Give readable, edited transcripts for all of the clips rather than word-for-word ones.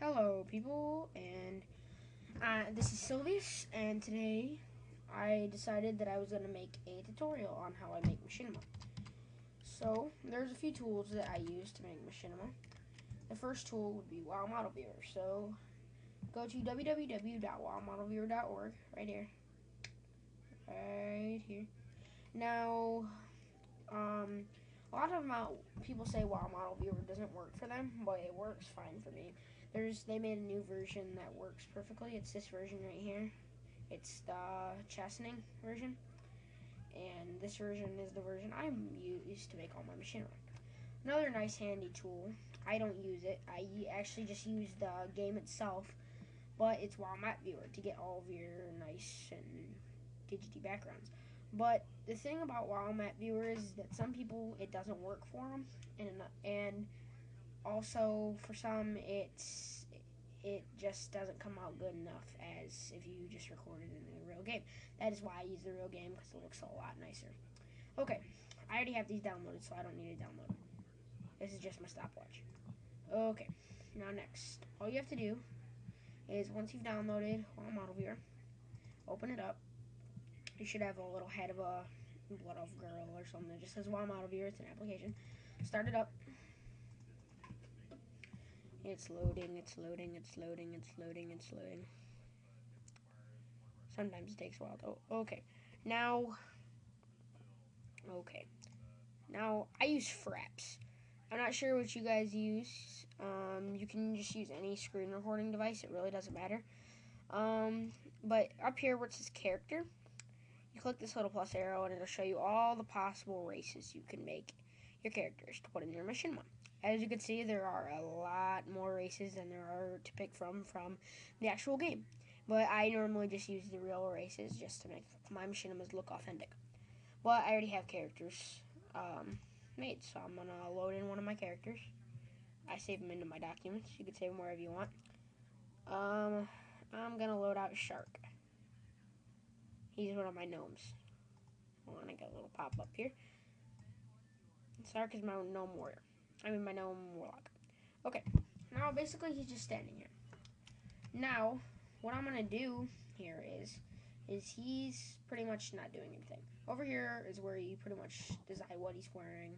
Hello, people, and this is Sylvius, and today I decided that I was going to make a tutorial on how I make Machinima. So, there's a few tools that I use to make Machinima. The first tool would be WoW Model Viewer. So, go to www.wowmodelviewer.org, right here. Right here. Now, a lot of people say WoW Model Viewer doesn't work for them, but it works fine for me. They made a new version that works perfectly. It's this version right here. It's the chastening version, and this version is the version I use to make all my machinima. Another nice handy tool. I don't use it. I actually just use the game itself, but it's WoW Map Viewer to get all of your nice and digity backgrounds. But the thing about WoW Map Viewer is that some people it doesn't work for them, and also for some it just doesn't come out good enough as if you just recorded it in a real game. That is why I use the real game, because it looks a lot nicer. Okay, I already have these downloaded, so I don't need to download them. This is just my stopwatch. Okay, now next, all you have to do is once you've downloaded WoW Model Viewer, open it up. You should have a little head of a blood elf girl or something that just says WoW Model Viewer. It's an application. Start it up. It's loading, it's loading, it's loading, it's loading, it's loading. Sometimes it takes a while. Oh, okay. Now, I use Fraps. I'm not sure what you guys use. You can just use any screen recording device. It really doesn't matter. But up here where it says character, you click this little plus arrow and it'll show you all the possible races you can make your characters to put in your machinima. As you can see, there are a lot more races than there are to pick from the actual game. But I normally just use the real races just to make my machinimas look authentic. But I already have characters made, so I'm going to load in one of my characters. I save them into my documents. You can save them wherever you want. I'm going to load out Shark. He's one of my gnomes. Hold on, I got a little pop-up here. Shark is my gnome warrior. My gnome warlock. Okay, now basically he's just standing here. Now, what I'm gonna do here is he's pretty much not doing anything. Over here is where you pretty much decide what he's wearing.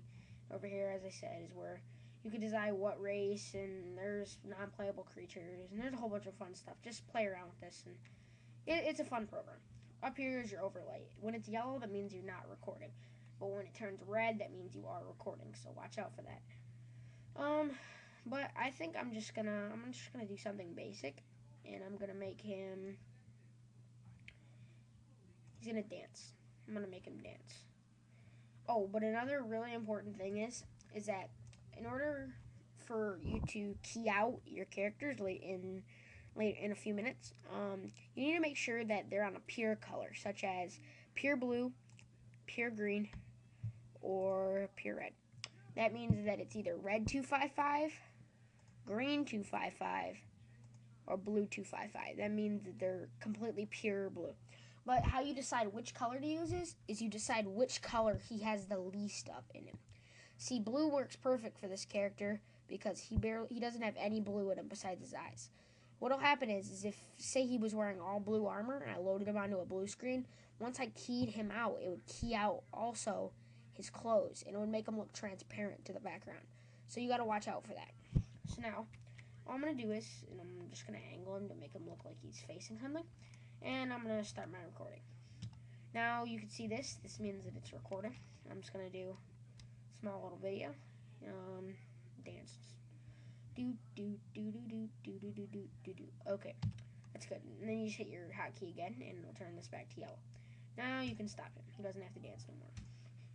Over here, as I said, is where you can decide what race, and there's non-playable creatures, and there's a whole bunch of fun stuff. Just play around with this, and it's a fun program. Up here is your overlay. When it's yellow, that means you're not recording. But when it turns red, that means you are recording, so watch out for that. But I think I'm just gonna do something basic, and I'm gonna make him. He's gonna dance. I'm gonna make him dance. Oh, but another really important thing is that in order for you to key out your characters late in a few minutes, you need to make sure that they're on a pure color, such as pure blue, pure green, or pure red. That means that it's either red 255, green 255, or blue 255. That means that they're completely pure blue. But how you decide which color to use is you decide which color he has the least of in him. See, blue works perfect for this character because he doesn't have any blue in him besides his eyes. What'll happen is if, say he was wearing all blue armor and I loaded him onto a blue screen, once I keyed him out, it would key out also his clothes, and it would make him look transparent to the background. So you gotta watch out for that. So now, all I'm gonna do is, and I'm just gonna angle him to make him look like he's facing something, and I'm gonna start my recording. Now you can see this. This means that it's recording. I'm just gonna do a small little video. Dance. Do do do do do do do do do do. Okay, that's good. And then you just hit your hotkey again, and it'll turn this back to yellow. Now you can stop him. He doesn't have to dance no more.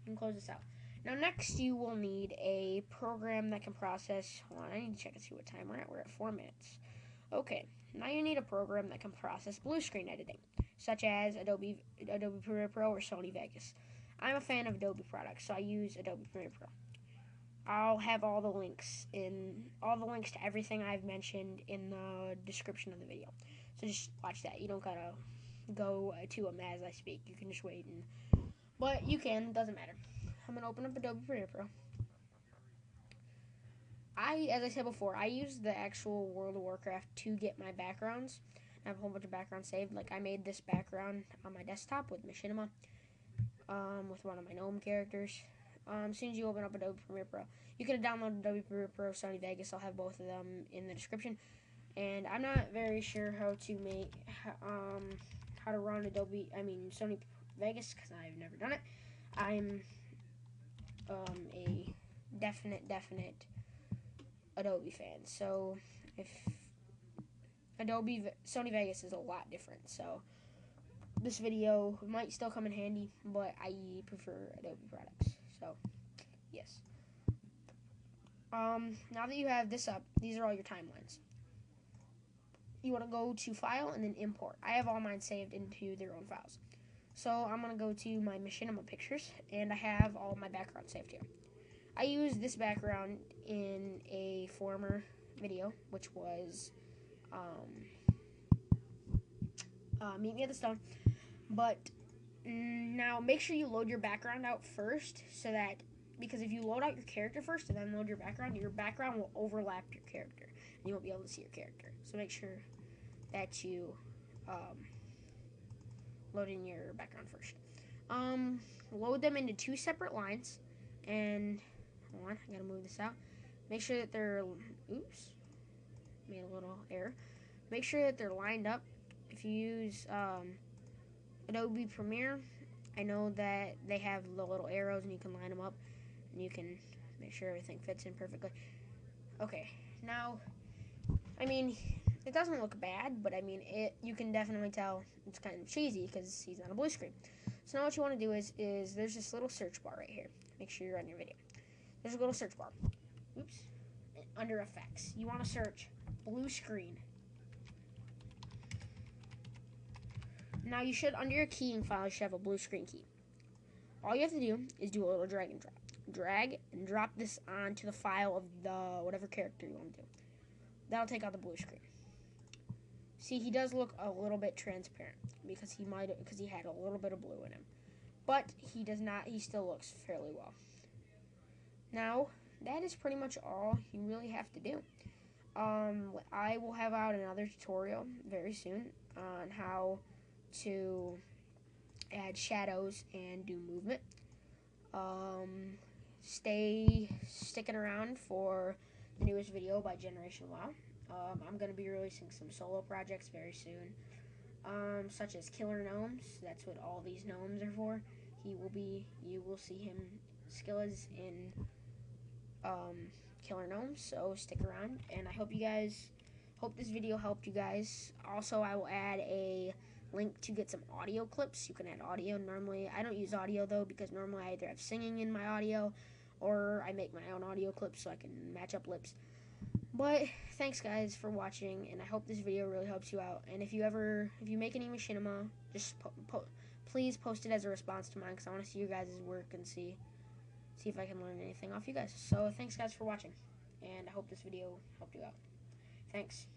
You can close this out. Now next you will need a program that can process, hold on, I need to check and see what time we're at. We're at 4 minutes. Okay, now you need a program that can process blue screen editing, such as Adobe Premiere Pro or Sony Vegas. I'm a fan of Adobe products, so I use Adobe Premiere Pro. I'll have all the links to everything I've mentioned in the description of the video. So just watch that. You don't gotta go to them as I speak. You can just wait, but you can, doesn't matter. I'm gonna open up Adobe Premiere Pro. as I said before, I use the actual World of Warcraft to get my backgrounds. I have a whole bunch of backgrounds saved. Like, I made this background on my desktop with Machinima, with one of my gnome characters. As soon as you open up Adobe Premiere Pro, you can download Adobe Premiere Pro, Sony Vegas. I'll have both of them in the description. And I'm not very sure how to run Sony Vegas, because I've never done it. I'm a definite Adobe fan. So if Sony Vegas is a lot different. So this video might still come in handy, but I prefer Adobe products. So yes. Now that you have this up, these are all your timelines. You want to go to File and then Import. I have all mine saved into their own files. So I'm going to go to my Machinima pictures, and I have all my backgrounds saved here. I used this background in a former video, which was Meet Me at the Stone. But now make sure you load your background out first, so that, because if you load out your character first and then load your background will overlap your character, and you won't be able to see your character. So make sure that you load in your background first. Load them into 2 separate lines, and hold on, I gotta move this out. Make sure that they're, oops, made a little error. Make sure that they're lined up. If you use Adobe Premiere, I know that they have the little arrows and you can line them up and you can make sure everything fits in perfectly. Okay, now, I mean, it doesn't look bad, but I mean, you can definitely tell it's kind of cheesy because he's on a blue screen. So now what you want to do is there's this little search bar right here. Make sure you're on your video. There's a little search bar. Oops. Under effects, you want to search blue screen. Now you should, under your keying file, you should have a blue screen key. All you have to do is do a little drag and drop. Drag and drop this onto the file of the whatever character you want to do. That'll take out the blue screen. See, he does look a little bit transparent because he had a little bit of blue in him. But he does not, he still looks fairly well. Now, that is pretty much all you really have to do. I will have out another tutorial very soon on how to add shadows and do movement. Stay sticking around for the newest video by Generation WoW. I'm going to be releasing some solo projects very soon, such as Killer Gnomes. That's what all these gnomes are for. You will see him skill is in Killer Gnomes, so stick around, and I hope this video helped you guys. Also, I will add a link to get some audio clips. You can add audio. Normally, I don't use audio though, because normally I either have singing in my audio or I make my own audio clips so I can match up lips. But thanks guys for watching, and I hope this video really helps you out. And if you make any machinima, just please post it as a response to mine, because I want to see your guys' work and see if I can learn anything off you guys. So thanks guys for watching, and I hope this video helped you out. Thanks.